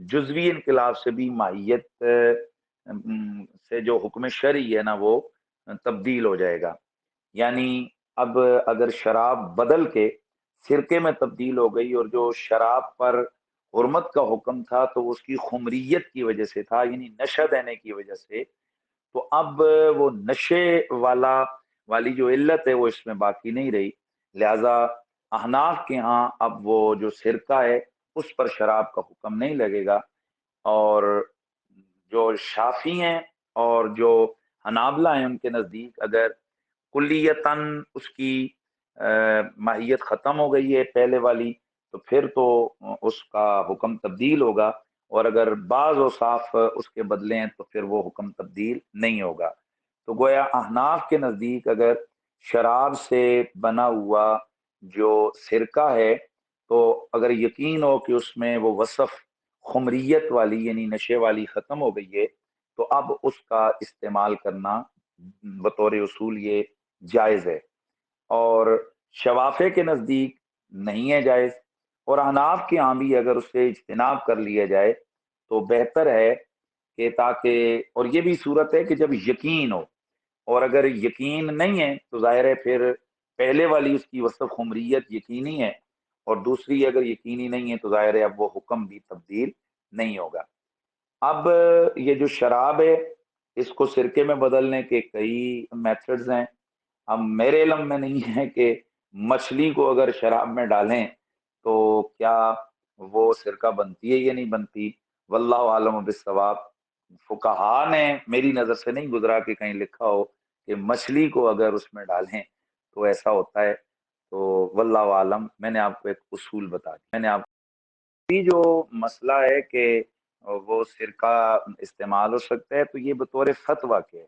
جزوی انقلاب سے بھی ماہیت سے جو حکم شرعی ہے نا وہ تبدیل ہو جائے گا. یعنی اب اگر شراب بدل کے سرکے میں تبدیل ہو گئی اور جو شراب پر حرمت کا حکم تھا تو اس کی خمریت کی وجہ سے تھا، یعنی نشہ دینے کی وجہ سے، تو اب وہ نشے والی جو علت ہے وہ اس میں باقی نہیں رہی. لہذا احناف کے ہاں اب وہ جو سرکہ ہے اس پر شراب کا حکم نہیں لگے گا، اور جو شافعی ہیں اور جو حنابلہ ہیں ان کے نزدیک اگر کلیتاً اس کی ماہیت ختم ہو گئی ہے پہلے والی تو پھر تو اس کا حکم تبدیل ہوگا، اور اگر بعض اوصاف اس کے بدلے ہیں تو پھر وہ حکم تبدیل نہیں ہوگا. تو گویا احناف کے نزدیک اگر شراب سے بنا ہوا جو سرکہ ہے تو اگر یقین ہو کہ اس میں وہ وصف خمریت والی یعنی نشے والی ختم ہو گئی ہے تو اب اس کا استعمال کرنا بطور اصول یہ جائز ہے، اور شوافع کے نزدیک نہیں ہے جائز، اور احناف کے ہاں بھی اگر اس سے اجتناب کر لیا جائے تو بہتر ہے کہ تاکہ، اور یہ بھی صورت ہے کہ جب یقین ہو، اور اگر یقین نہیں ہے تو ظاہر ہے پھر پہلے والی اس کی وصف خمریت یقینی ہے، اور دوسری اگر یقینی نہیں ہے تو ظاہر ہے اب وہ حکم بھی تبدیل نہیں ہوگا. اب یہ جو شراب ہے اس کو سرکے میں بدلنے کے کئی میتھڈز ہیں. اب میرے علم میں نہیں ہے کہ مچھلی کو اگر شراب میں ڈالیں تو کیا وہ سرکہ بنتی ہے یا نہیں بنتی، واللہ عالم بالصواب. فقہا نے میری نظر سے نہیں گزرا کہ کہیں لکھا ہو کہ مچھلی کو اگر اس میں ڈالیں تو ایسا ہوتا ہے، تو واللہ عالم. میں نے آپ کو ایک اصول بتا دیا. میں نے آپ کو جو مسئلہ ہے کہ وہ سرکہ استعمال ہو سکتا ہے تو یہ بطور فتویٰ کے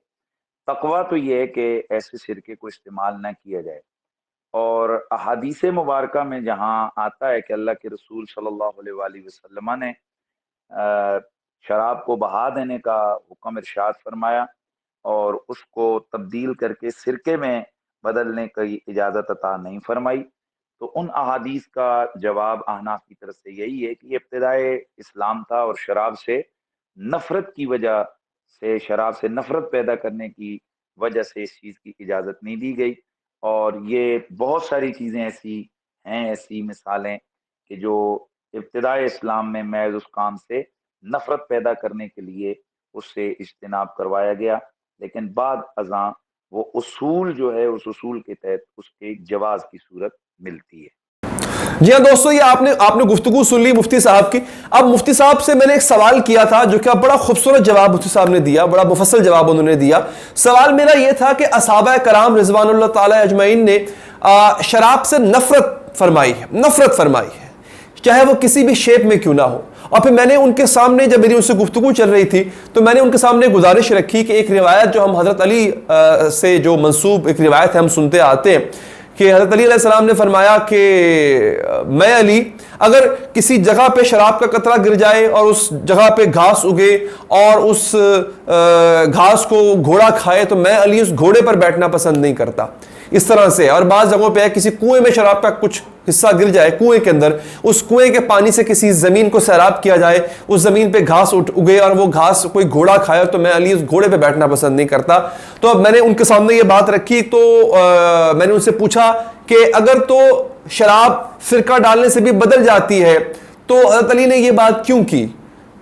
تقویٰ تو یہ ہے کہ ایسے سرکے کو استعمال نہ کیا جائے، اور احادیث مبارکہ میں جہاں آتا ہے کہ اللہ کے رسول صلی اللہ علیہ وآلہ وسلم نے شراب کو بہا دینے کا حکم ارشاد فرمایا اور اس کو تبدیل کر کے سرکے میں بدلنے کی اجازت عطا نہیں فرمائی، تو ان احادیث کا جواب احناف کی طرف سے یہی ہے کہ یہ ابتدائے اسلام تھا اور شراب سے نفرت کی وجہ سے، شراب سے نفرت پیدا کرنے کی وجہ سے اس چیز کی اجازت نہیں دی گئی. اور یہ بہت ساری چیزیں ایسی ہیں، ایسی مثالیں کہ جو ابتدائے اسلام میں محض اس کام سے نفرت پیدا کرنے کے لیے اس سے اجتناب کروایا گیا، لیکن بعد ازاں وہ اصول جو ہے اس اصول کے تحت اس کے جواز کی صورت ملتی ہے. جی ہاں دوستو، یہ آپ نے گفتگو سن لی مفتی صاحب کی. اب مفتی صاحب سے میں نے ایک سوال کیا تھا جو کہ بڑا خوبصورت جواب مفتی صاحب نے دیا، بڑا مفصل جواب انہوں نے دیا. سوال میرا یہ تھا کہ اصحابہ کرام رضوان اللہ تعالی اجمعین نے شراب سے نفرت فرمائی ہے چاہے وہ کسی بھی شیپ میں کیوں نہ ہو. اور پھر میں نے ان کے سامنے، جب میری ان سے گفتگو چل رہی تھی تو میں نے ان کے سامنے گزارش رکھی کہ ایک روایت جو ہم حضرت علی سے جو منسوب ایک روایت ہے ہم سنتے آتے ہیں کہ حضرت علی علیہ السلام نے فرمایا کہ میں علی اگر کسی جگہ پہ شراب کا قطرہ گر جائے اور اس جگہ پہ گھاس اگے اور اس گھاس کو گھوڑا کھائے تو میں علی اس گھوڑے پر بیٹھنا پسند نہیں کرتا. اس طرح سے، اور بعض جگہوں پہ ہے کسی کنویں میں شراب کا کچھ حصہ گر جائے کنویں کے اندر، اس کنویں کے پانی سے کسی زمین کو سیراب کیا جائے، اس زمین پہ گھاس اگے اور وہ گھاس کوئی گھوڑا کھائے تو میں علی اس گھوڑے پہ بیٹھنا پسند نہیں کرتا. تو اب میں نے ان کے سامنے یہ بات رکھی تو میں نے ان سے پوچھا کہ اگر تو شراب سرکہ ڈالنے سے بھی بدل جاتی ہے تو حضرت علی نے یہ بات کیوں کی؟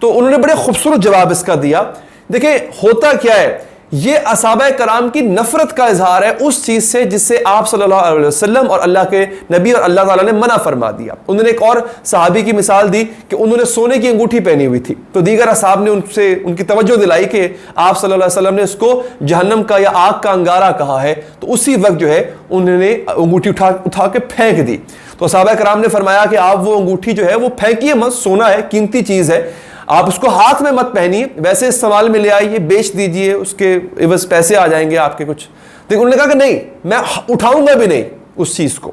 تو انہوں نے بڑے خوبصورت جواب اس کا دیا. دیکھیں ہوتا کیا ہے، یہ اصحابہ کرام کی نفرت کا اظہار ہے اس چیز سے جس سے آپ صلی اللہ علیہ وسلم اور اللہ کے نبی اور اللہ تعالیٰ نے منع فرما دیا. انہوں نے ایک اور صحابی کی مثال دی کہ انہوں نے سونے کی انگوٹھی پہنی ہوئی تھی تو دیگر اصحاب نے ان کی توجہ دلائی کہ آپ صلی اللہ علیہ وسلم نے اس کو جہنم کا یا آگ کا انگارہ کہا ہے، تو اسی وقت جو ہے انہوں نے انگوٹھی اٹھا کے پھینک دی. تو صحابہ کرام نے فرمایا کہ آپ وہ انگوٹھی جو ہے وہ پھینکیے مت، سونا ہے، قیمتی چیز ہے، آپ اس کو ہاتھ میں مت پہنیے، ویسے استعمال میں لے آئیے، بیچ دیجئے، اس کے عوض پیسے آ جائیں گے آپ کے کچھ. تو انہوں نے کہا کہ نہیں، میں اٹھاؤں گا بھی نہیں اس چیز کو.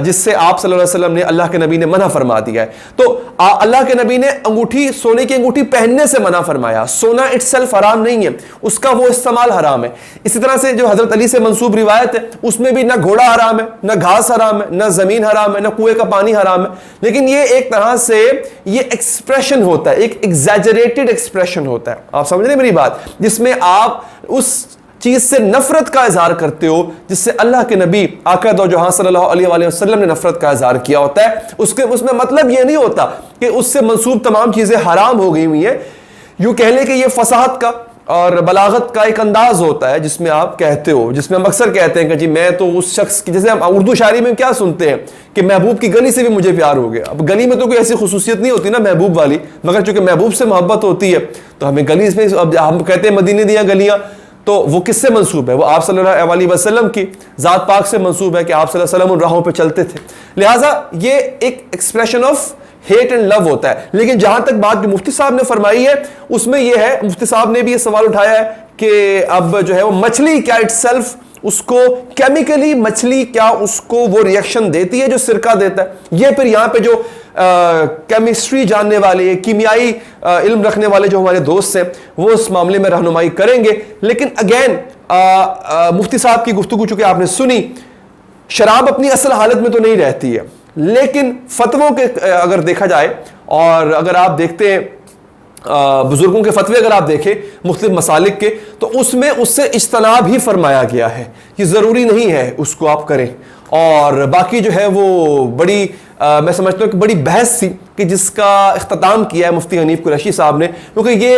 جس سے آپ صلی اللہ علیہ وسلم نے, اللہ کے نبی نے منع فرما دیا ہے. تو اللہ کے نبی نے انگوٹھی, سونے کی انگوٹھی پہننے سے منع فرمایا. سونا اٹس سیلف حرام نہیں ہے, اس کا وہ استعمال حرام ہے. اسی طرح سے جو حضرت علی سے منسوب روایت ہے اس میں بھی نہ گھوڑا حرام ہے, نہ گھاس حرام ہے, نہ زمین حرام ہے, نہ کنویں کا پانی حرام ہے. لیکن یہ ایک طرح سے یہ ایکسپریشن ہوتا ہے, ایک ایگزیجریٹڈ ایکسپریشن ہوتا ہے. آپ سمجھ رہے ہیں میری بات, جس میں آپ اس چیز سے نفرت کا اظہار کرتے ہو جس سے اللہ کے نبی آقا دو جہاں صلی اللہ علیہ وآلہ وسلم نے نفرت کا اظہار کیا ہوتا ہے. اس میں مطلب یہ نہیں ہوتا کہ اس سے منسوب تمام چیزیں حرام ہو گئی ہوئی ہیں. یوں کہہ لیں کہ یہ فصاحت کا اور بلاغت کا ایک انداز ہوتا ہے جس میں آپ کہتے ہو, جس میں ہم اکثر کہتے ہیں کہ جی میں تو اس شخص کی, جیسے ہم اردو شاعری میں کیا سنتے ہیں کہ محبوب کی گلی سے بھی مجھے پیار ہو گیا. اب گلی میں تو کوئی ایسی خصوصیت نہیں ہوتی نا محبوب والی, مگر چونکہ محبوب سے محبت ہوتی ہے تو ہمیں گلی میں, اب ہم کہتے ہیں مدینے دیا گلیاں, تو وہ کس سے منسوب ہے؟ وہ آپ صلی اللہ علیہ وسلم کی ذات پاک سے منسوب ہے کہ آپ صلی اللہ علیہ وسلم ان راہوں پہ چلتے تھے. لہٰذا یہ ایک ایکسپریشن آف ہیٹ اینڈ لو ہوتا ہے. لیکن جہاں تک بات جو مفتی صاحب نے فرمائی ہے اس میں یہ ہے, مفتی صاحب نے بھی یہ سوال اٹھایا ہے کہ اب جو ہے وہ مچھلی کیا اٹ سیلف اس کو کیمیکلی مچھلی کیا اس کو وہ ریئیکشن دیتی ہے جو سرکہ دیتا ہے؟ یہ پھر یہاں پہ جو کیمسٹری جاننے والے, کیمیائی علم رکھنے والے جو ہمارے دوست ہیں وہ اس معاملے میں رہنمائی کریں گے. لیکن اگین مفتی صاحب کی گفتگو چونکہ آپ نے سنی, شراب اپنی اصل حالت میں تو نہیں رہتی ہے, لیکن فتووں کے اگر دیکھا جائے اور اگر آپ دیکھتے ہیں بزرگوں کے فتوے اگر آپ دیکھیں مختلف مسالک کے, تو اس میں اس سے اجتناب ہی فرمایا گیا ہے. یہ ضروری نہیں ہے اس کو آپ کریں. اور باقی جو ہے وہ بڑی میں سمجھتا ہوں کہ بڑی بحث تھی کہ جس کا اختتام کیا ہے مفتی حنیف قریشی صاحب نے, کیونکہ یہ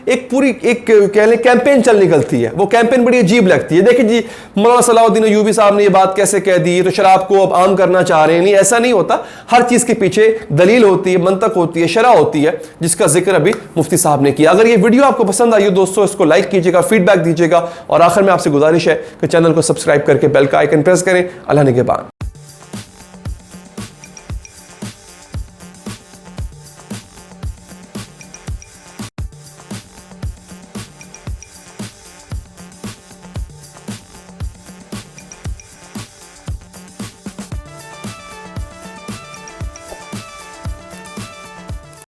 ایک پوری کہہ لیں کیمپین چل نکلتی ہے. وہ کیمپین بڑی عجیب لگتی ہے. دیکھیں جی مولانا صلاح الدین ایوبی صاحب نے یہ بات کیسے کہہ دی, تو شراب کو اب عام کرنا چاہ رہے ہیں. نہیں, ایسا نہیں ہوتا. ہر چیز کے پیچھے دلیل ہوتی ہے, منطق ہوتی ہے, شرح ہوتی ہے, جس کا ذکر ابھی مفتی صاحب نے کیا. اگر یہ ویڈیو آپ کو پسند آئی ہو دوستو, اس کو لائک کیجیے گا, فیڈ بیک دیجیے گا, اور آخر میں آپ سے گزارش ہے کہ چینل کو سبسکرائب کر کے بیل کا آئیکن پریس کریں. اللہ نگہبان.